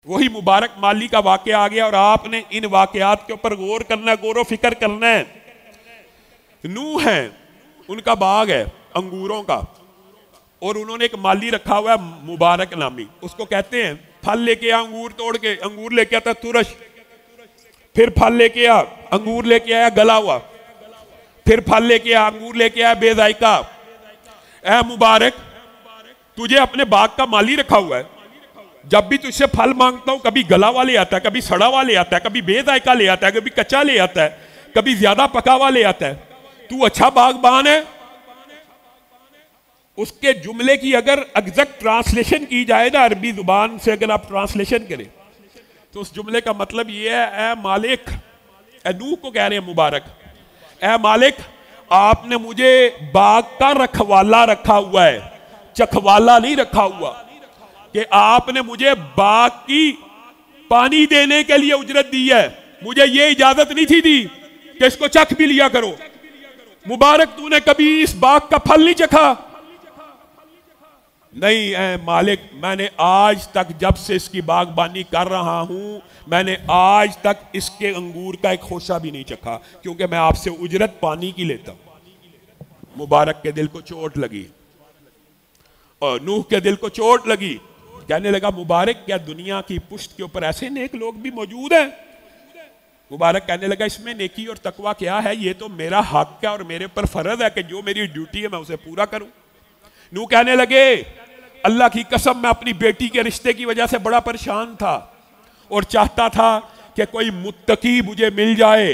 वही मुबारक माली का वाकया आ गया और आपने इन वाकयात के ऊपर गौर करना है, गौर व फिक्र करना है। नूह है, उनका बाग है अंगूरों का, और उन्होंने एक माली रखा हुआ है मुबारक नामी, उसको कहते हैं फल लेके आ, अंगूर तोड़ के, अंगूर लेके आता तुरश, फिर फल लेके आ, अंगूर लेके आया गला हुआ, फिर फल लेके आ, अंगूर लेके आया बेजायका। ऐ मुबारक, तुझे अपने बाग का माली रखा हुआ है, जब भी तुझसे फल मांगता हूं कभी गला हुआ ले आता है, कभी सड़ा हुआ ले आता है, कभी बेजायका ले आता है, कभी कच्चा ले आता है, कभी ज्यादा पका हुआ ले आता है। तू अच्छा बागबान है। उसके जुमले की अगर एग्जैक्ट ट्रांसलेशन की जाए ना, अरबी जुबान से अगर आप ट्रांसलेशन करें तो उस जुमले का मतलब यह है, ए मालिक, ए नूह को कह रहे हैं मुबारक, ए मालिक, आपने मुझे बाग का रखवाला रखा हुआ है, चखवाला नहीं रखा हुआ, कि आपने मुझे बाग की पानी देने के लिए उजरत दी है, मुझे ये इजाजत नहीं थी दी कि इसको चख भी लिया करो। मुबारक, तूने कभी इस बाग का फल नहीं चखा? नहीं ऐ मालिक, मैंने आज तक जब से इसकी बागबानी कर रहा हूं, मैंने आज तक इसके अंगूर का एक खोशा भी नहीं चखा, क्योंकि मैं आपसे उजरत पानी की लेता हूं। मुबारक के दिल को चोट लगी और नूह के दिल को चोट लगी। कहने लगा, मुबारक, क्या दुनिया की पुश्त के ऊपर ऐसे नेक लोग भी मौजूद हैं? मुबारक कहने लगा, इसमें नेकी और तकवा क्या है, ये तो मेरा हक है और मेरे ऊपर फर्ज है कि जो मेरी ड्यूटी है मैं उसे पूरा करूं। नूह कहने लगे, अल्लाह की कसम, मैं अपनी बेटी के रिश्ते की वजह से बड़ा परेशान था और चाहता था कि कोई मुत्तकी मुझे मिल जाए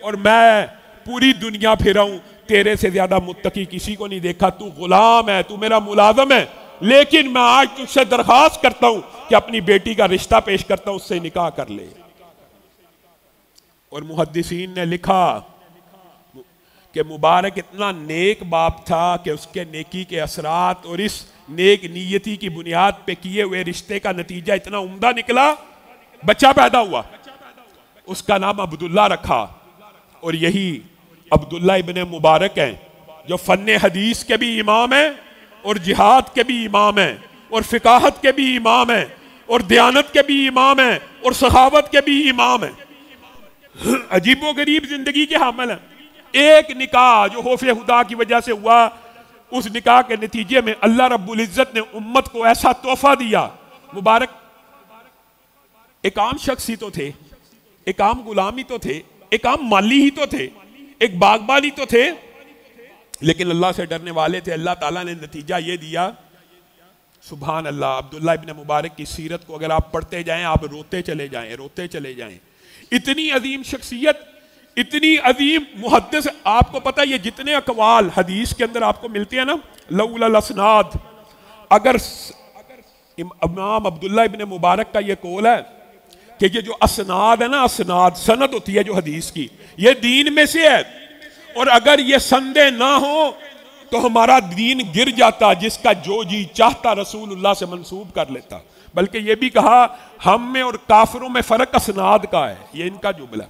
और मैं पूरी दुनिया फिराऊं। तेरे से ज्यादा मुत्तकी किसी को नहीं देखा, तू गुलाम है, तू मेरा मुलाजम है, लेकिन मैं आज तुझसे दरखास्त करता हूं कि अपनी बेटी का रिश्ता पेश करता हूं, उससे निकाह कर ले। और मुहद्दिसीन ने लिखा कि मुबारक इतना नेक बाप था कि उसके नेकी के असरात और इस नेक नीयती की बुनियाद पे किए हुए रिश्ते का नतीजा इतना उम्दा निकला, बच्चा पैदा हुआ, उसका नाम अब्दुल्ला रखा। और यही अब्दुल्ला इब्ने मुबारक हैं जो फन्ने हदीस के भी इमाम हैं और जिहाद के भी इमाम हैं और फिकाहत के भी इमाम हैं और दयानत के भी इमाम हैं और सखावत के भी इमाम हैं। अजीबो गरीब जिंदगी के हामिल हैं। एक निकाह जो खौफ खुदा की वजह से हुआ, उस निकाह के नतीजे में अल्लाह रब्बुल इज्जत ने उम्मत को ऐसा तोहफा दिया। मुबारक एक आम शख्स ही तो थे, एक आम गुलाम ही तो थे, एक आम माली ही तो थे, एक बागबान ही तो थे, लेकिन अल्लाह से डरने वाले थे। अल्लाह ताला ने नतीजा ये दिया, सुभान अल्लाह। अब्दुल्ला इब्ने मुबारक की सीरत को अगर आप पढ़ते जाएं, आप रोते चले जाएं, रोते चले जाएं। इतनी अजीम शख्सियत, इतनी अजीम मुहद्दिस। आपको पता है ये जितने अकवाल हदीस के अंदर आपको मिलते हैं ना, लौलल असनाद, अगर इमाम अब्दुल्ला इब्ने मुबारक का ये कौल है कि ये जो असनाद है ना, असनाद सनद होती है जो हदीस की, ये दीन में से है, और अगर ये संदे ना हो तो हमारा दीन गिर जाता, जिसका जो जी चाहता रसूलुल्लाह से मंसूब कर लेता। बल्कि ये भी कहा, हम में और काफिरों में फर्क असनाद का है, ये इनका जुमला।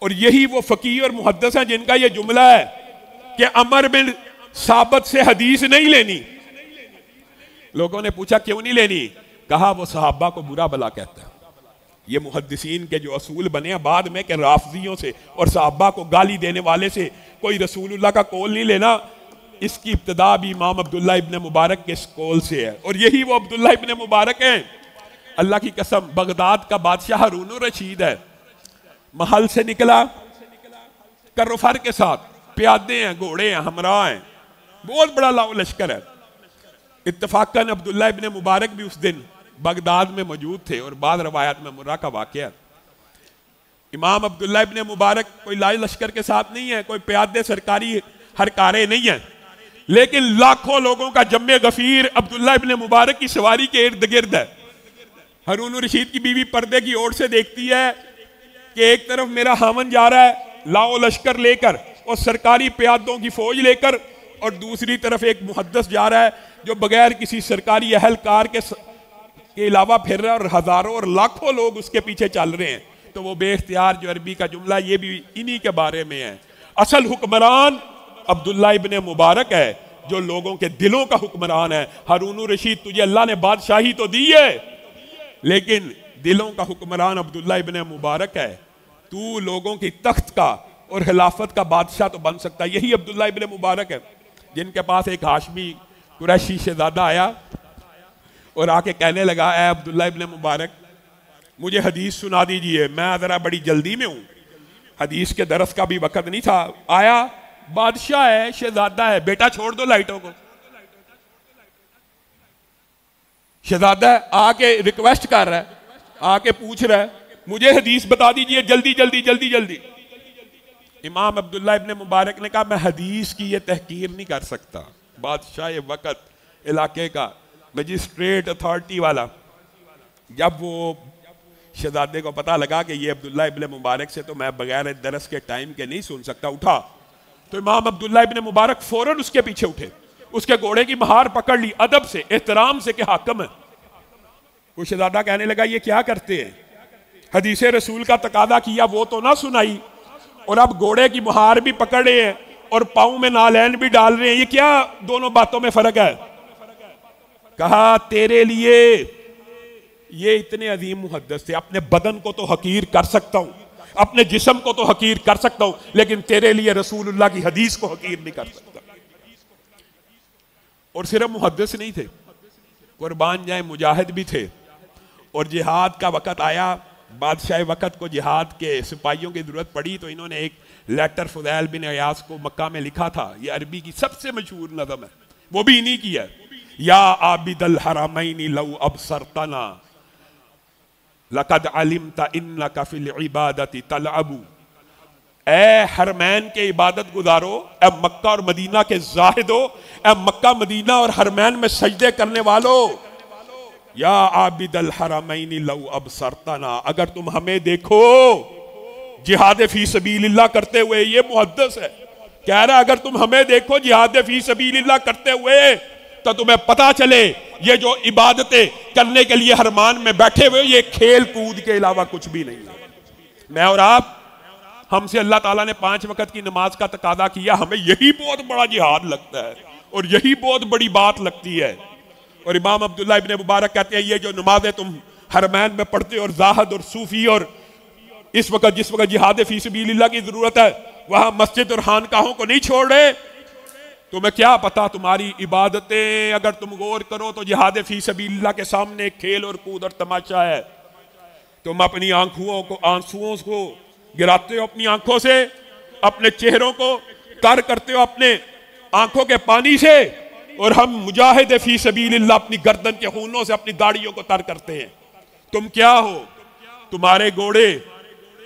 और यही वो फकीह और मुहद्दिस हैं जिनका ये जुमला है कि अमर बिन साबत से हदीस नहीं लेनी। लोगों ने पूछा क्यों नहीं लेनी? कहा वो सहाबा को बुरा भला कहता है। ये मुहद्दिसीन के जो असूल बने हैं बाद में कि राफजियों से और सहाबा को गाली देने वाले से कोई रसूलुल्लाह का कौल नहीं लेना, इसकी इब्तिदा भी इमाम अब्दुल्ला इब्ने मुबारक के इस कौल से है। और यही वो अब्दुल्ला इब्ने मुबारक हैं। अल्लाह की कसम, बगदाद का बादशाह हारून रशीद है, महल से निकला कर्रफर के साथ, प्यादे हैं, घोड़े हैं, हमरा हैं, बहुत बड़ा लाओ लश्कर है। इत्तफाकन अब्दुल्ला इब्ने मुबारक भी उस दिन बगदाद में मौजूद थे और बाद रवायात में मुर्रा का वाकया। इमाम अब्दुल्ला इब्ने मुबारक कोई लाए लश्कर के साथ नहीं है, कोई प्यादे सरकारी हरकारे नहीं है, लेकिन लाखों लोगों का जम्मे गफीर अब्दुल्ला इब्ने मुबारक की सवारी के इर्द गिर्द है। हारून रशीद की बीवी पर्दे की ओर से देखती है कि एक तरफ मेरा हामन जा रहा है लाओ लश्कर लेकर और सरकारी प्यादों की फौज लेकर, और दूसरी तरफ एक मुहद्दिस जा रहा है जो बगैर किसी सरकारी अहलकार के अलावा फिर रहा है, और हजारों और लाखों लोग उसके पीछे चल रहे हैं। तो वो बेख्तियार जो अरबी का जुमला, ये भी इन्हीं के बारे में है। असल हुक्मरान अब्दुल्ला इब्ने मुबारक है जो लोगों के दिलों का हुक्मरान है। हारून रशीद, तुझे अल्लाह ने बादशाही तो दी है, लेकिन दिलों का हुक्मरान अब्दुल्ला इब्ने मुबारक है, तू लोगों की तख्त का और खिलाफत का बादशाह तो बन सकता है। यही अब्दुल्ला इब्ने मुबारक है जिनके पास एक हाशमी कुरैशी शहजादा आया और आके कहने लगा, ऐ अब्दुल्ला इब्ने मुबारक, मुझे हदीस सुना दीजिए, मैं ज़रा बड़ी जल्दी में हूँ। हदीस के दरस का भी वक़्त नहीं था। आया, बादशाह है, शहजादा है, बेटा छोड़ दो लाइटों को। शहजादा आके रिक्वेस्ट कर रहा है, आके पूछ रहा है, मुझे हदीस बता दीजिए, जल्दी जल्दी जल्दी जल्दी। इमाम अब्दुल्ला इब्ने मुबारक ने कहा, मैं हदीस की ये तहकीर नहीं कर सकता। बादशाह वक़्त, इलाके का मजिस्ट्रेट अथॉरिटी वाला, जब वो शहजादे को पता लगा कि ये अब्दुल्ला इब्ने मुबारक से तो मैं बगैर दरस के टाइम के नहीं सुन सकता, उठा तो इमाम अब्दुल्ला इब्ने मुबारक फौरन उसके पीछे उठे, उसके घोड़े की महार पकड़ ली, अदब से, एहतराम से कि हाकिम है। वो शहजादा कहने लगा, ये क्या करते हैं? हदीस रसूल का तकादा किया वो तो ना सुनाई, और अब घोड़े की मुहार भी पकड़ रहे हैं और पाँव में नालैन भी डाल रहे हैं, ये क्या दोनों बातों में फर्क है? कहा, तेरे लिए ये इतने अजीम मुहद्दिस थे, अपने बदन को तो हकीर कर सकता हूं, अपने जिस्म को तो हकीर कर सकता हूं, लेकिन तेरे लिए रसूलुल्लाह की हदीस को हकीर नहीं कर सकता। और सिर्फ मुहद्दिस नहीं थे, कुर्बान जाए मुजाहिद भी थे। और जिहाद का वक़्त आया, बादशाह वक़्त को जिहाद के सिपाहियों की ज़रूरत पड़ी, तो इन्होंने एक लेटर फुदैल बिन अयास को मक्का में लिखा था। ये अरबी की सबसे मशहूर नज़म है, वो भी इन्हीं की है। या आबिदल हरमैनी लौ अबसरतना लक़द अलिमता इन्नका फिल इबादति तलअबू। ए हरमैन के इबादत गुजारो, ए मक्का और मदीना के जाहिदो, ए मक्का मदीना और हरमैन में सजदे करने वालों, या आबिदल हरमैनी लौ अबसरतना, अगर तुम हमें देखो जिहाद फी सबीलिल्लाह करते हुए। ये मुहद्दिस है, कह रहा अगर तुम हमें देखो जिहाद फी सबीलिल्लाह करते हुए तो तुम्हें पता चले ये जो इबादतें करने के लिए हरमान में बैठे हुए, ये खेल कूद के अलावा कुछ भी नहीं है। मैं और आप, हमसे अल्लाह ताला ने 5 वक़्त की नमाज का तकादा किया, हमें यही बहुत बड़ा जिहाद लगता है और यही बहुत बड़ी बात लगती है। और इमाम अब्दुल्ला इब्ने मुबारक कहते हैं, ये जो नमाजें तुम हरमैन में पढ़ते हो और जाहिद और सूफी, और इस वक्त जिस वक्त जिहाद फी सबीलिल्लाह की जरूरत है, वहां मस्जिद और खानकाहों को नहीं छोड़ रहे। तुम्हें क्या पता, तुम्हारी इबादतें अगर तुम गौर करो तो जिहाद फी सबीलिल्लाह के सामने खेल और कूद और तमाशा है। तुम अपनी आंसुओं को गिराते हो, अपनी आंखों से, अपने चेहरों को तर करते हो अपने आंखों के पानी से, और हम मुजाहिद फी सबीलिल्लाह अपनी गर्दन के खूनों से अपनी दाढ़ियों को तर करते हैं। तुम क्या हो? तुम्हारे घोड़े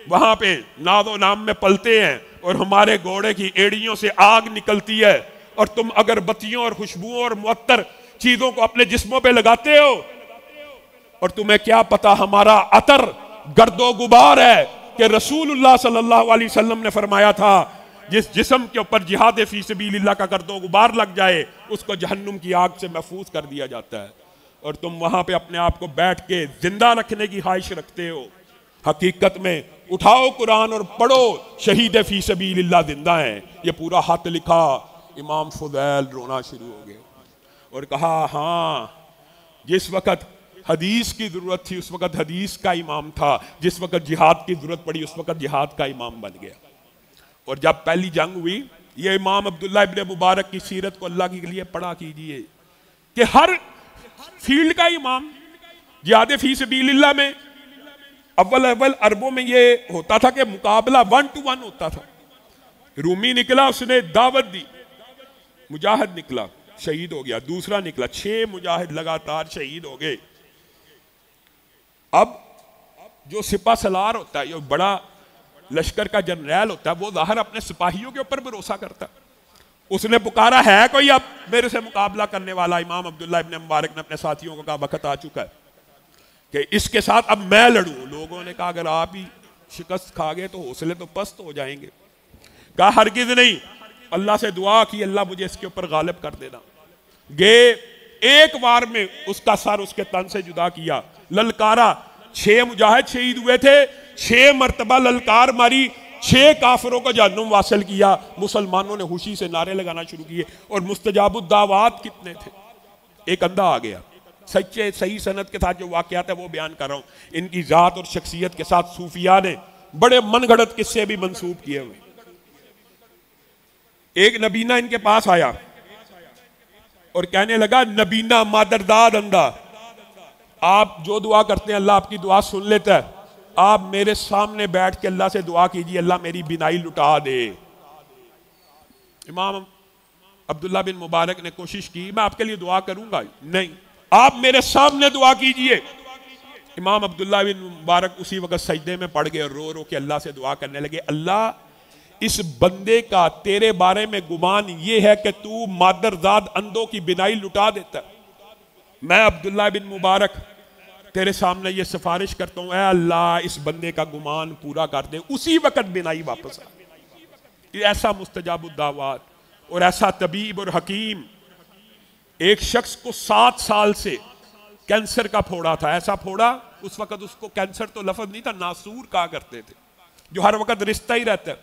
वहां पे नादो नाम में पलते हैं और हमारे घोड़े की एड़ियों से आग निकलती है, और तुम अगरबत्तियों और खुशबुओं और मुअत्तर चीजों को अपने जिस्मों पे लगाते हो, और तुम्हें क्या पता हमारा अतर गर्दो गुबार है कि रसूलुल्लाह सल्लल्लाहु अलैहि वसल्लम ने फरमाया था, जिस जिस्म के ऊपर जिहाद फी सबीलिल्लाह का गर्दो गुबार लग जाए उसको जहन्नुम की आग से महफूज कर दिया जाता है। और तुम वहां पे अपने आप को बैठ के जिंदा रखने की ख्वाहिश रखते हो। हकीकत में उठाओ कुरान और पढ़ो, शहीद फी सबीलिल्लाह जिंदा है। ये पूरा हाथ लिखा। इमाम फुदैल रोना शुरू हो गया और कहा, हाँ, जिस वक़्त हदीस की ज़रूरत थी उस वक़्त हदीस का इमाम था, जिस वक़्त जिहाद की ज़रूरत पड़ी उस वक़्त जिहाद का इमाम बन गया। और जब पहली जंग हुई, ये इमाम अब्दुल्ला इब्ने मुबारक की सीरत को अल्लाह के लिए पढ़ा कीजिए कि हर फील्ड का इमाम। जिहाद फी सबीलिल्लाह में अव्वल अरबों में ये होता था कि मुकाबला 1 to 1 होता था। रूमी निकला, उसने दावत दी, मुजाहिद निकला, शहीद हो गया। दूसरा निकला, 6 मुजाहिद लगातार शहीद हो गए। अब जो सिपा सलार होता है, जो बड़ा लश्कर का जनरल होता है, वो ज़ाहिर अपने सिपाहियों के ऊपर भरोसा करता है। उसने पुकारा, है कोई अब मेरे से मुकाबला करने वाला? इमाम अब्दुल्ला इब्ने मुबारक ने अपने साथियों को कहा, वक्त आ चुका है कि इसके साथ अब मैं लड़ूं। लोगों ने कहा, अगर आप ही शिकस्त खा गए तो हौसले तो पस्त हो जाएंगे। कहा, हरगिज नहीं। अल्लाह से दुआ की, अल्लाह मुझे इसके ऊपर गालिब कर देना। गए, एक बार में उसका सर उसके तन से जुदा किया, ललकारा। 6 मुजाहिद शहीद हुए थे, 6 मरतबा ललकार मारी, 6 काफिरों को जहन्नुम वासिल किया। मुसलमानों ने खुशी से नारे लगाना शुरू किए। और मुस्तजाबुद दावात कितने थे? एक अंधा आ गया, सच्चे सही सनद के साथ जो वाकयात है वो बयान कर रहा हूं। इनकी जात और शख्सियत के साथ सूफिया ने बड़े मनगढ़ंत किस्से भी मंसूब किए हुए। एक नबीना इनके पास आया और कहने लगा, नबीना मादरदाद अंदा, आप जो दुआ करते हैं अल्लाह आपकी दुआ सुन लेता है, आप मेरे सामने बैठ के अल्लाह से दुआ कीजिए, अल्लाह मेरी बिनाई लुटा दे। इमाम अब्दुल्ला बिन मुबारक ने कोशिश की, मैं आपके लिए दुआ करूंगा, नहीं, आप मेरे सामने दुआ कीजिए। इमाम अब्दुल्ला बिन मुबारक उसी वक्त सजदे में पड़ गए और रो रो के अल्लाह से दुआ करने लगे, अल्लाह इस बंदे का तेरे बारे में गुमान ये है कि तू मादरजाद अंधों की बिनाई लुटा देता। मैं अब्दुल्ला बिन मुबारक तेरे सामने ये सिफारिश करता हूं, ऐ अल्लाह इस बंदे का गुमान पूरा कर दे। उसी वक्त बिनाई वापस आ गई। ऐसा मुस्तजाबुद्दावात और ऐसा तबीब और हकीम। एक शख्स को 7 साल से कैंसर का फोड़ा था। ऐसा फोड़ा, उस वक्त उसको कैंसर तो लफ्ज नहीं था, नासूर कहा करते थे, जो हर वक्त रिश्ता ही रहता है,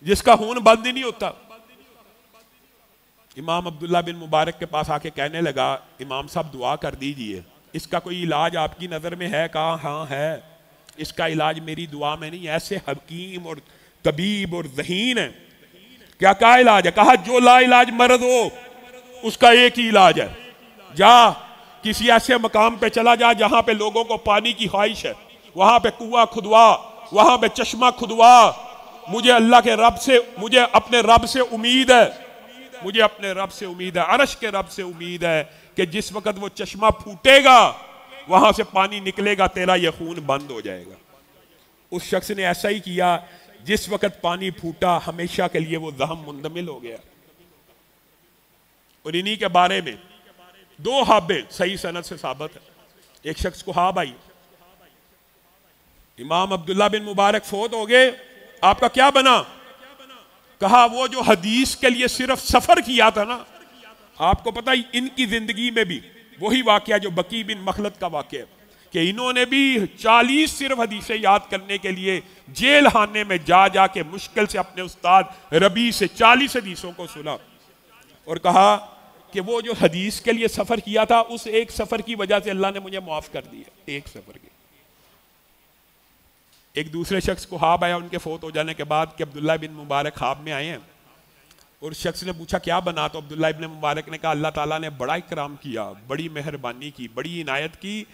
जिसका खून बंद ही नहीं होता। इमाम अब्दुल्ला बिन मुबारक के पास आके कहने लगा, इमाम साहब दुआ कर दीजिए, इसका कोई इलाज आपकी नज़र में है? कहा हाँ है, इसका इलाज मेरी दुआ में नहीं। ऐसे हकीम और तबीब और ज़हीन है। क्या कहा इलाज है? कहा जो ला इलाज मर्द हो उसका एक ही इलाज है, जा किसी ऐसे मकाम पे चला जा जहां पे लोगों को पानी की ख्वाहिश है, वहां पे कुआं खुदवा, वहां पे चश्मा खुदवा। मुझे अल्लाह के रब से, मुझे अपने रब से उम्मीद है, मुझे अपने रब से उम्मीद है, अरश के रब से उम्मीद है कि जिस वक्त वो चश्मा फूटेगा वहां से पानी निकलेगा, तेरा ये खून बंद हो जाएगा। उस शख्स ने ऐसा ही किया। जिस वक्त पानी फूटा हमेशा के लिए वो जहम मुंदमिल हो गया। और इन्हीं के बारे में 2 हाबे सही सनद से साबित है। एक शख्स को हाब आई, इमाम अब्दुल्ला बिन मुबारक फोत हो गए, आपका क्या बना? कहा वो जो हदीस के लिए सिर्फ सफर किया था ना, आपको पता ही इनकी जिंदगी में भी वही वाकया जो बकी बिन मखलद का वाकया, कि इन्होंने भी 40 सिर्फ हदीसें याद करने के लिए जेल खाने में जा जाके मुश्किल से अपने उस्ताद रबी से 40 हदीसों को सुना और कहा कि वो जो हदीस के लिए सफर किया था, उस एक सफर की वजह से अल्लाह ने मुझे माफ कर दिया। एक सफर की। एक दूसरे शख्स को ख्वाब आया उनके फोत हो जाने के बाद कि अब्दुल्ला बिन मुबारक ख्वाब में आए हैं, और शख्स ने पूछा क्या बना? तो अब्दुल्ला इब्न मुबारक ने कहा अल्लाह ताला ने बड़ा इकराम किया, बड़ी मेहरबानी की, बड़ी इनायत की,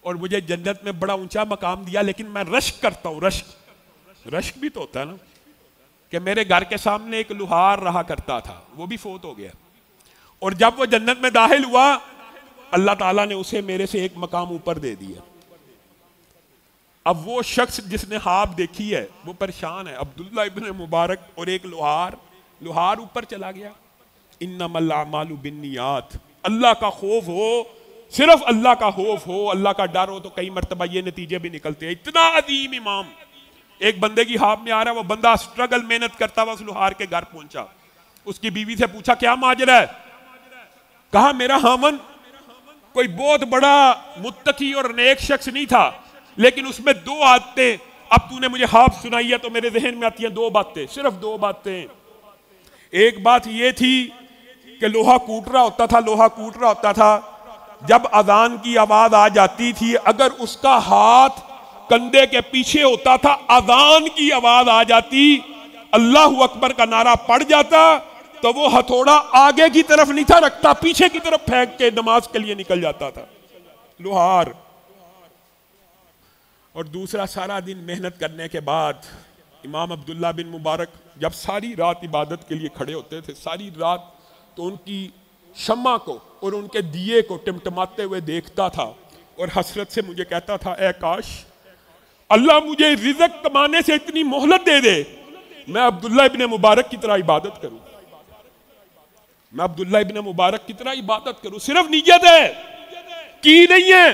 और मुझे जन्नत में बड़ा ऊंचा मकाम दिया, लेकिन मैं रश्क करता हूँ। रश्क भी तो होता है ना, कि मेरे घर के सामने एक लुहार रहा करता था, वो भी फोत हो गया, और जब वो जन्नत में दाखिल हुआ अल्लाह ताला ने उसे मेरे से एक मकाम ऊपर दे दिया। अब वो शख्स जिसने ख्वाब देखी है वो परेशान है। अब्दुल्ला इब्न मुबारक और एक लुहार ऊपर चला गया। इन्नमल अमालु बिन्नियात, अल्लाह का खौफ हो, सिर्फ अल्लाह का खौफ हो, अल्लाह का डर हो, तो कई मरतबा ये नतीजे भी निकलते हैं। इतना अजीम इमाम एक बंदे की ख्वाब में आ रहा है, वो बंदा स्ट्रगल मेहनत करता हुआ उस लुहार के घर पहुंचा। उसकी बीवी से पूछा क्या माजरा है? कहा मेरा हामन कोई बहुत बड़ा मुत्तकी और नेक शख्स नहीं था, लेकिन उसमें 2 आदतें, अब तूने मुझे ख्वाब सुनाई है तो मेरे जहन में आती हैं 2 बातें, सिर्फ 2 बातें। एक बात ये थी कि लोहा कूट रहा होता था, जब अजान की आवाज आ जाती थी, अगर उसका हाथ कंधे के पीछे होता था, अजान की आवाज आ जाती, अल्लाह अकबर का नारा पड़ जाता, तो वो हथौड़ा आगे की तरफ नहीं था रखता, पीछे की तरफ फेंक के नमाज के लिए निकल जाता था लुहार। और दूसरा, सारा दिन मेहनत करने के बाद इमाम अब्दुल्ला बिन मुबारक जब सारी रात इबादत के लिए खड़े होते थे, सारी रात, तो उनकी शम्मा को और उनके दिए को टिमटिमाते हुए देखता था और हसरत से मुझे कहता था, ए काश अल्लाह मुझे रिज़्क कमाने से इतनी मोहलत दे दे, मैं अब्दुल्ला इब्न मुबारक की तरह इबादत करूं, मैं अब्दुल्ला इब्न मुबारक की तरह इबादत करूं। सिर्फ नीयत है, की नहीं है।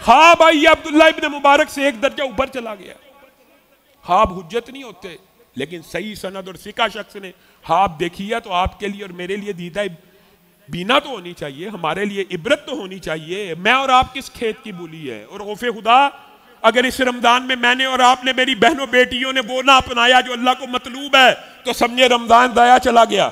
ख्वाब आई अब्दुल्ला इब्न मुबारक से एक दर्जा ऊपर चला गया। ख्वाब हुज्जत नहीं होते, लेकिन सही सनद और सिका शख्स ने ख्वाब देखी है तो आपके लिए और मेरे लिए दीदा बीना तो होनी चाहिए, हमारे लिए इबरत तो होनी चाहिए। मैं और आप किस खेत की बोली है? और खौफे खुदा, अगर इस रमजान में मैंने और आपने, मेरी बहनों बेटियों ने वो ना अपनाया जो अल्लाह को मतलूब है, तो समझे रमजान दाया चला गया।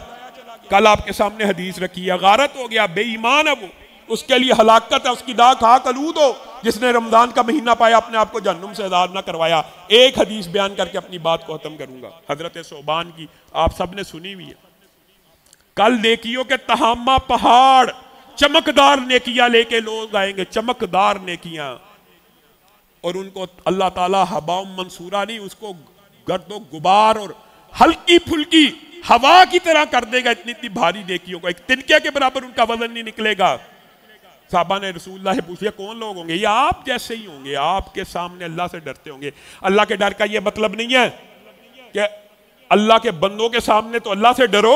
कल आपके सामने हदीस रखी है, गारत हो गया, बेईमान है वो, उसके लिए हलाकत है, उसकी दाग खाक आलूद हो जिसने रमजान का महीना पाया, अपने आप को जहन्नुम से आजाद ना करवाया। एक हदीस बयान करके अपनी बात को खत्म करूंगा, हजरत सोबान की, आप सब ने सुनी हुई है। कल नेकियों के तहामा पहाड़, चमकदार नेकियां लेके लोग आएंगे, चमकदार नेकियां, और उनको अल्लाह ताला हवा मंसूरा नहीं, उसको गर्दो गुबार और हल्की फुल्की हवा की तरह कर देगा। इतनी इतनी भारी नेकियों को, एक तिनके के बराबर उनका वजन नहीं निकलेगा। साहबा ने रसूलुल्लाह से पूछा कौन लोग होंगे? ये आप जैसे ही होंगे, आपके सामने अल्लाह से डरते होंगे। अल्लाह के डर का ये मतलब नहीं है कि अल्लाह के बंदों के सामने तो अल्लाह से डरो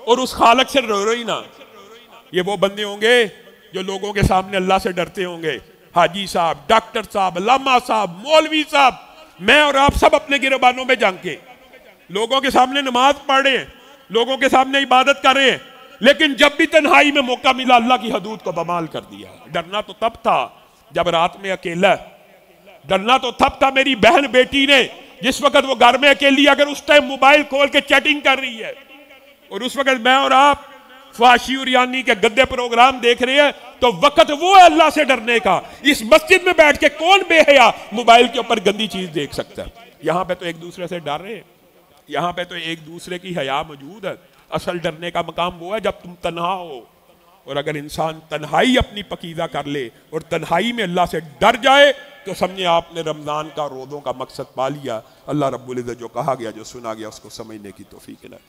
और उस खालक से डरो ही ना। ये वो बंदे होंगे जो लोगों के सामने अल्लाह से डरते होंगे। हाजी साहब, डॉक्टर साहब, अल्लामा साहब, मौलवी साहब, मैं और आप सब अपने गिरबानों में जान के लोगों के सामने नमाज पढ़ रहे हैं, लोगों के सामने इबादत कर रहे हैं, लेकिन जब भी तन्हाई में मौका मिला अल्लाह की हदूद को बमाल कर दिया। डरना तो तब था जब रात में अकेला, डरना तो तब था मेरी बहन बेटी ने जिस वक्त वो घर में अकेली, अगर उस टाइम मोबाइल खोल के चैटिंग कर रही है और उस वक्त मैं और आप फाशी और यानी के गद्दे प्रोग्राम देख रहे हैं, तो वक्त वो है अल्लाह से डरने का। इस मस्जिद में बैठ के कौन बेहया मोबाइल के ऊपर गंदी चीज देख सकता है? यहां पे तो एक दूसरे से डर रहे हैं, यहां पे तो एक दूसरे की हया मौजूद है। असल डरने का मकाम वो है जब तुम तन्हा हो, और अगर इंसान तन्हाई अपनी पकीदा कर ले और तन्हाई में अल्लाह से डर जाए तो समझे आपने रमजान का रोज़ों का मकसद पा लिया। अल्लाह रब्बुल इज्जत जो कहा गया, जो सुना गया, उसको समझने की तौफीक है।